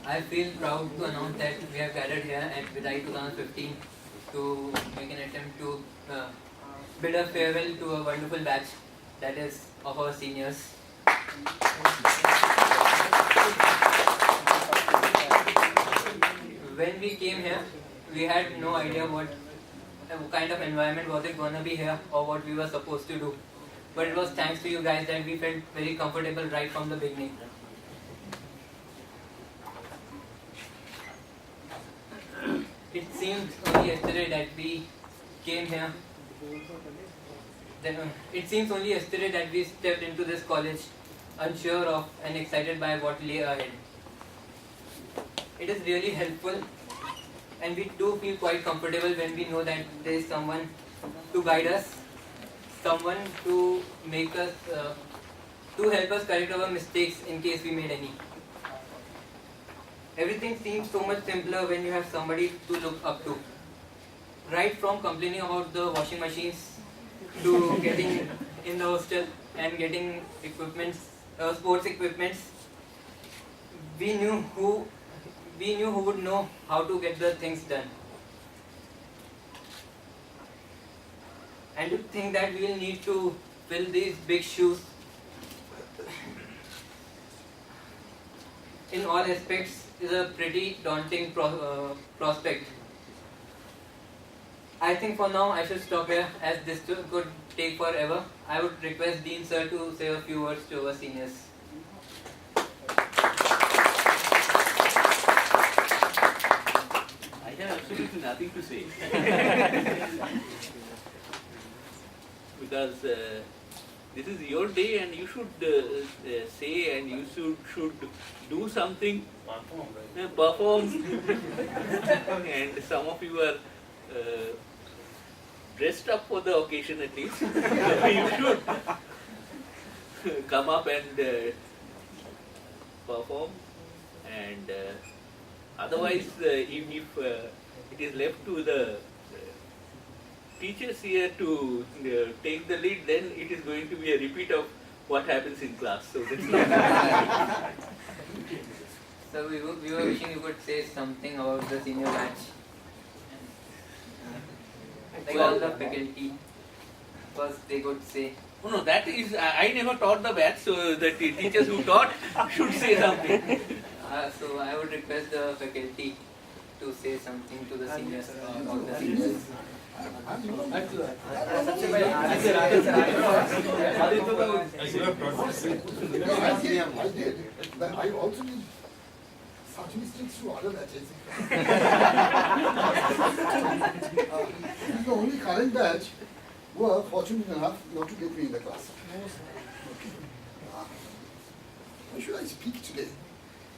I feel proud to announce that we have gathered here at Vidai 2015 to make an attempt to bid a farewell to a wonderful batch that is of our seniors. When we came here, we had no idea what kind of environment was it gonna be here or what we were supposed to do. But it was thanks to you guys that we felt very comfortable right from the beginning. It seemed only yesterday that we came here. It seems only yesterday that we stepped into this college unsure of and excited by what lay ahead. It is really helpful and we do feel quite comfortable when we know that there is someone to guide us, someone to make us, to help us correct our mistakes in case we made any. Everything seems so much simpler when you have somebody to look up to. Right from complaining about the washing machines to getting in the hostel and getting equipments, sports equipments, we knew who would know how to get the things done. And to think that we will need to fill these big shoes in all aspects is a pretty daunting prospect. I think for now I should stop here as this could take forever. I would request Dean Sir to say a few words to our seniors. I have absolutely nothing to say. Because this is your day and you should say and you should do something, perform. And some of you are dressed up for the occasion at least. You should come up and perform. And otherwise, even if it is left to the teachers here to take the lead, then it is going to be a repeat of what happens in class. So that's not. So we were wishing you could say something about the senior batch. Like all the faculty, first they could say. Oh, no, that is, I never taught the batch, so the teachers who taught should say something. So I would request the faculty to say something to the seniors about the seniors. I also did such mistakes to other batches. This is the only current batch who are fortunate enough not to get me in the class. Why should I speak today?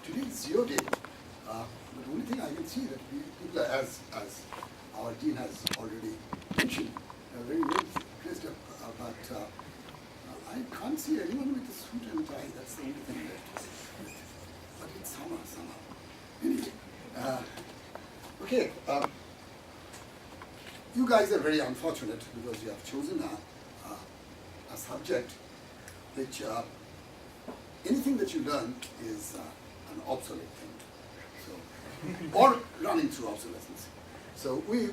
Today is your day. The only thing I can see that people, as our dean has already mentioned, are very well dressed up, but I can't see anyone with a suit and tie. That's the only thing left. But it's summer, somehow. Anyway, okay. You guys are very unfortunate because you have chosen a subject which anything that you learn is an obsolete thing. So, or running through obsolescence. So we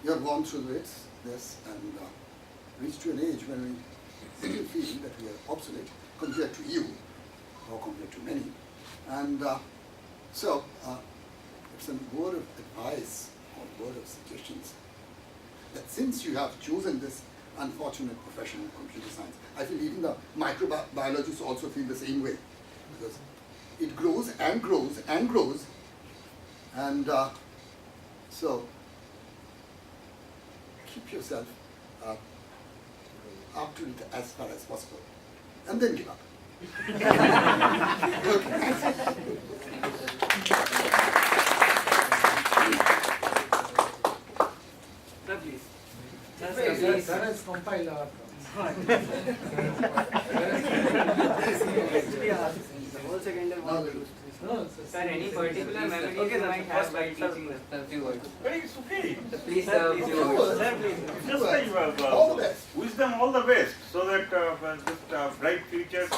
have gone through this and reached to an age when we still feel that we are obsolete compared to you or compared to many. And so it's a word of advice or word of suggestions that since you have chosen this unfortunate profession in computer science, I feel even the microbiologists also feel the same way because it grows and grows and grows, and so keep yourself up to it as far as possible and then give up. Sir, please. Sir has compiled our Sir, any particular memories you might have by teaching us? A few words. It's okay. So please, sir, a few words. Sir, please. Just All wish them all the best so that just bright futures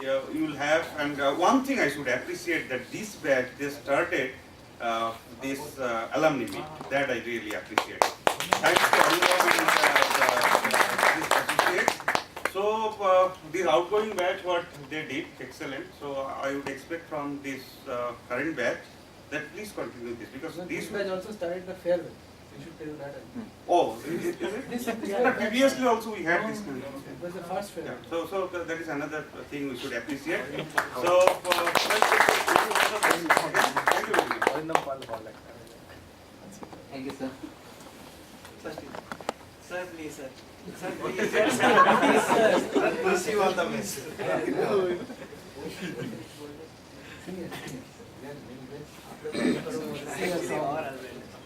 you will have, and one thing I should appreciate that this batch, they started this alumni meet. That I really appreciate. Thanks to Anurag and this associates. So this outgoing batch, what they did, excellent. So I would expect from this current batch that please continue this, because So this this batch also started the farewell. We should tell that. oh, is it? But previously also we had this kind of. It was the first Yeah, farewell. so that is another thing we should appreciate. So, thank you very much. Thank you, sir. Sir, please, sir. Sir, please, sir. Sir, wish you all the best.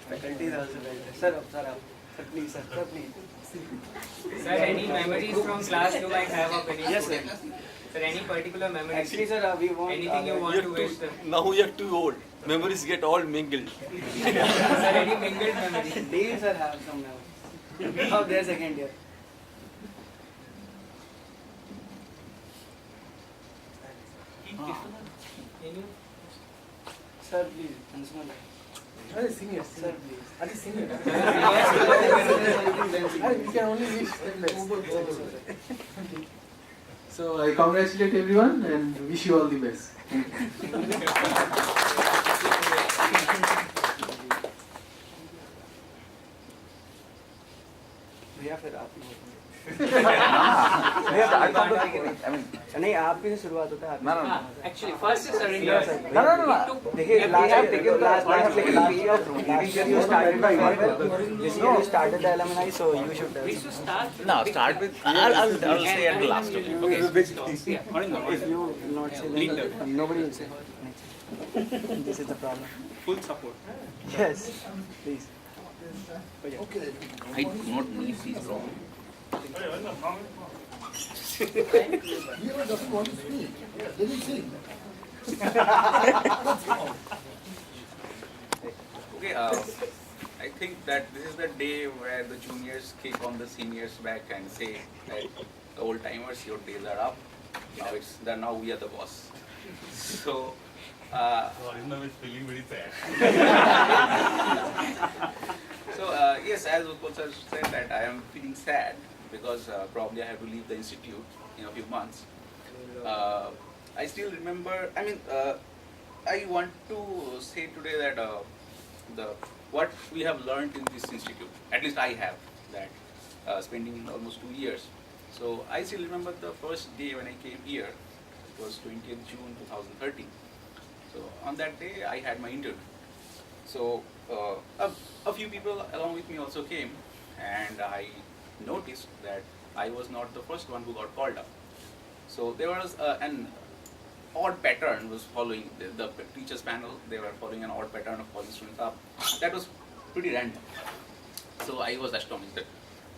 Faculty also very good. Sir, sir, please, sir, please. Sir, any memories from class you might have of any Yes, sir. student? Sir, any particular memories? Actually, sir, we want. Anything you want to wish them? Now we are too old. Memories get all mingled. Sir, any mingled memories? They, sir, have some memories of their second year. Sir, please, Ansuma. Are they seniors? Sir, please. Are they seniors? We can only wish them best. So I congratulate everyone and wish you all the best. भैया फिर आप ही भैया start from the beginning. नहीं आप ही से शुरुआत होता है Actually, first is surrender. no. देखिए last year you started the farewell. This year you started the alumni, so you should. We should start. No, start with. I'll say at the last. Okay. If you not say then nobody will say. This is the problem. Full support. Yes, please. Okay. I do not need these wrong. Leela doesn't want to speak. Let him sing. Okay. I think that this is the day where the juniors kick on the seniors back and say that the old timers, your days are up. Now we are the boss. So. Feeling very sad. So yes, as Utpal sir said that I am feeling sad because probably I have to leave the institute in a few months. I still remember. I mean, I want to say today that what we have learned in this institute, at least I have, that spending almost 2 years. So I still remember the first day when I came here. It was 20th June 2013. So on that day I had my interview. So a few people along with me also came, and I noticed that I was not the first one who got called up. So there was an odd pattern was following the teachers panel. They were following an odd pattern of calling students up. That was pretty random. So I was astonished that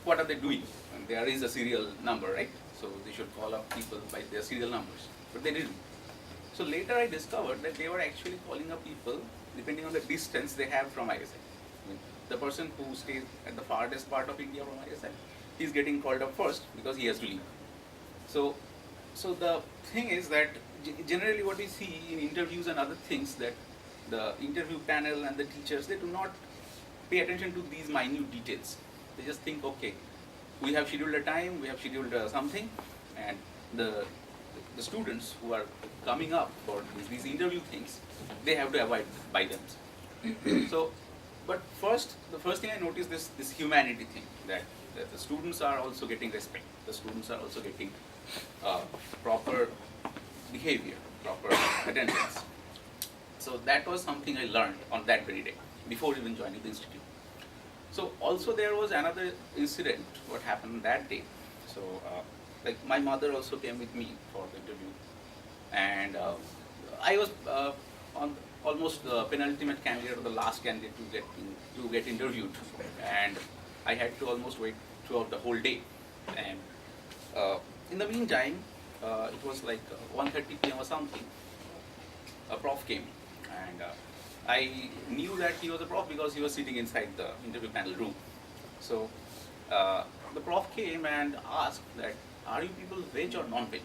what are they doing? And there is a serial number, right? So they should call up people by their serial numbers, but they didn't. So later I discovered that they were actually calling up people depending on the distance they have from ISI. I mean, the person who stays at the farthest part of India from ISI, he's getting called up first because he has to leave. So the thing is that generally what we see in interviews and other things, that the interview panel and the teachers, they do not pay attention to these minute details. They just think, okay, we have scheduled a time, we have scheduled something, and the students who are coming up for these interview things, they have to abide by them. So, but the first thing I noticed this humanity thing, that the students are also getting respect. The students are also getting proper behavior, proper attendance. So that was something I learned on that very day, before even joining the institute. So also there was another incident, what happened that day. So like my mother also came with me for the interview, and I was on almost the penultimate candidate or the last candidate to get interviewed, and I had to almost wait throughout the whole day. And in the meantime, it was like 1:30 p.m. or something. A prof came, and I knew that he was a prof because he was sitting inside the interview panel room. So the prof came and asked that, are you people veg or non-veg?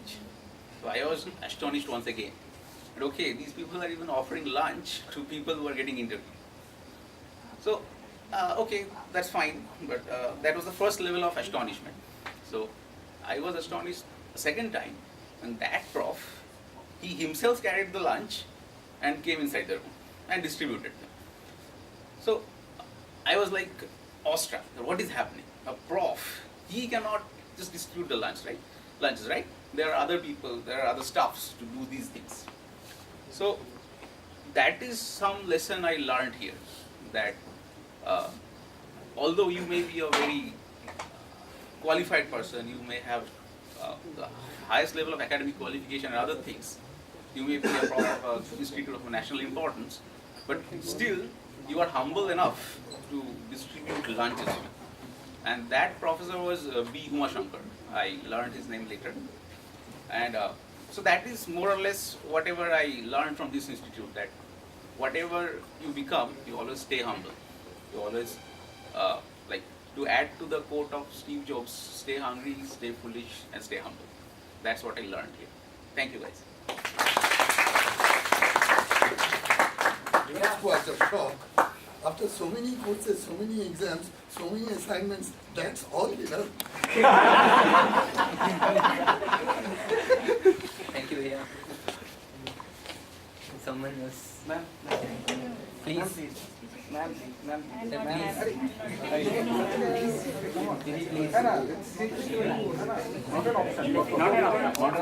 So I was astonished once again. And okay, these people are even offering lunch to people who are getting interviewed. So, okay, that's fine, but that was the first level of astonishment. So I was astonished a second time, and that prof, he himself carried the lunch and came inside the room and distributed them. So I was like awestruck. What is happening? A prof, he cannot just distribute the lunches, right? There are other people, there are other staffs to do these things. So that is some lesson I learned here, that although you may be a very qualified person, you may have the highest level of academic qualification and other things, you may be a prof of an institute of national importance, but still you are humble enough to distribute lunches. And that professor was B. Umashankar. I learned his name later. And so that is more or less whatever I learned from this institute, that whatever you become, you always stay humble. You always, like, to add to the quote of Steve Jobs, stay hungry, stay foolish, and stay humble. That's what I learned here. Thank you, guys. That was a shock. After so many courses, so many exams, so many assignments, that's all we learned. Thank you, Bhaiya. Someone else. Ma'am, Please. ma'am, ma'am, Sir, please. please. Not an option.